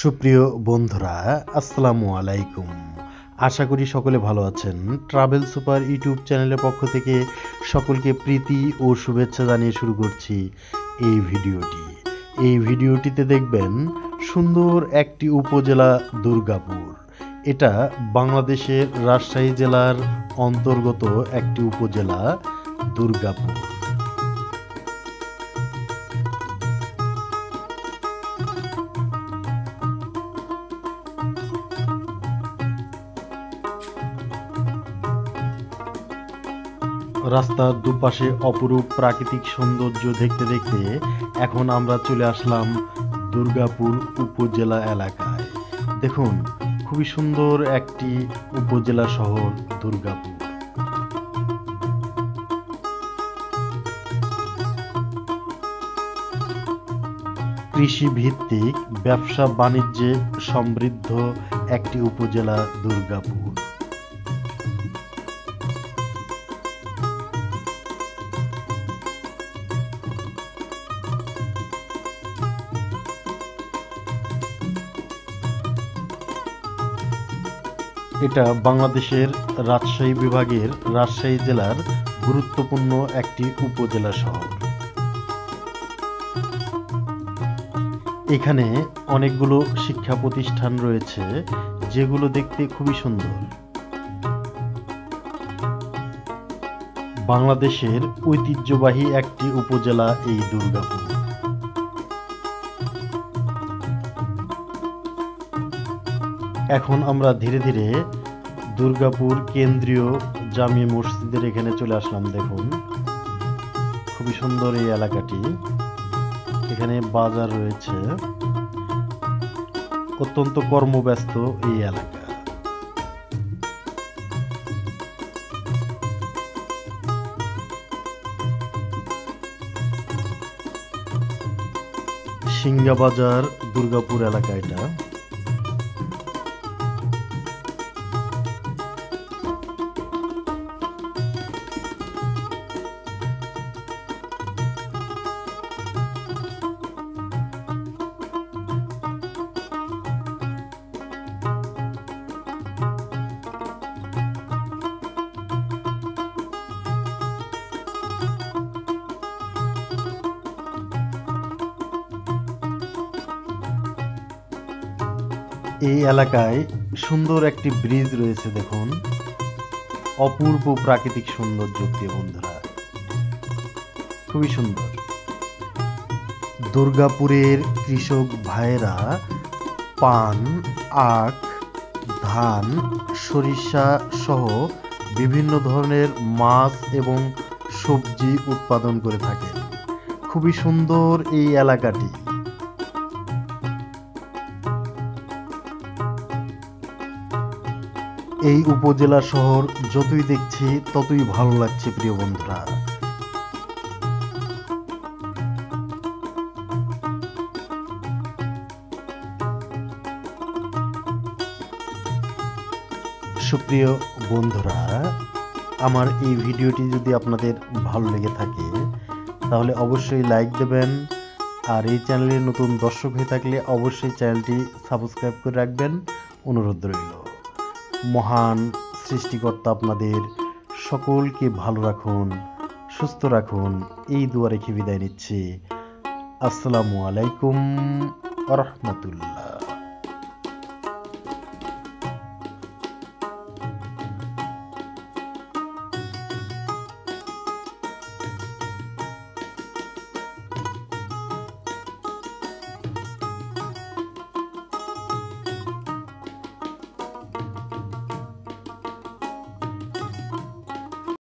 সুপ্রিয় বন্ধুরা, আসসালামু আলাইকুম। আশা করি সকলে ভালো আছেন। ট্রাভেল সুপার ইউটিউব চ্যানেলের পক্ষ থেকে সকলকে প্রীতি ও শুভেচ্ছা জানিয়ে শুরু করছি এই ভিডিওটি। এই ভিডিওটিতে দেখবেন সুন্দর একটি উপজেলা দুর্গাপুর। এটা বাংলাদেশের রাজশাহী জেলার অন্তর্গত একটি উপজেলা দুর্গাপুর। রাস্তার দুপাশে অপরূপ প্রাকৃতিক সৌন্দর্য দেখতে দেখতে এখন আমরা চলে আসলাম দুর্গাপুর উপজেলা এলাকায়। দেখুন, খুবই সুন্দর একটি উপজেলা শহর দুর্গাপুর। কৃষি ভিত্তিক ব্যবসা বাণিজ্যে সমৃদ্ধ একটি উপজেলা দুর্গাপুর। এটা বাংলাদেশের রাজশাহী বিভাগের রাজশাহী জেলার গুরুত্বপূর্ণ একটি উপজেলা শহর। এখানে অনেকগুলো শিক্ষা প্রতিষ্ঠান রয়েছে, যেগুলো দেখতে খুবই সুন্দর। বাংলাদেশের ঐতিহ্যবাহী একটি উপজেলা এই দুর্গাপুর। এখন আমরা ধীরে ধীরে দুর্গাপুর কেন্দ্রীয় জামে মসজিদের এখানে চলে আসলাম। দেখুন, খুবই সুন্দর এই এলাকাটি। এখানে বাজার রয়েছে, অত্যন্ত কর্মব্যস্ত এই এলাকা। সিংহা বাজার দুর্গাপুর এলাকা এটা। এই এলাকায় সুন্দর একটি ব্রিজ রয়েছে। দেখুন, অপূর্ব প্রাকৃতিক সৌন্দর্য। প্রিয় বন্ধুরা, খুবই সুন্দর। দুর্গাপুরের কৃষক ভাইয়েরা পান, আখ, ধান, সরিষা সহ বিভিন্ন ধরনের মাছ এবং সবজি উৎপাদন করে থাকেন। খুবই সুন্দর এই এলাকাটি। এই উপজেলা শহর যতই দেখছি ততই ভালো লাগছে। প্রিয় বন্ধুরা, সুপ্রিয় বন্ধুরা, আমার এই ভিডিওটি যদি আপনাদের ভালো লেগে থাকে তাহলে অবশ্যই লাইক দেবেন। আর এই চ্যানেলে নতুন দর্শক হয়ে থাকলে অবশ্যই চ্যানেলটি সাবস্ক্রাইব করে রাখবেন, অনুরোধ রইল। মহান সৃষ্টিকর্তা আপনাদের সকলকে ভালো রাখুন, সুস্থ রাখুন, এই দোয়া রেখে বিদায় নিচ্ছি। আসসালামু আলাইকুম ওয়া রাহমাতুল্লাহ।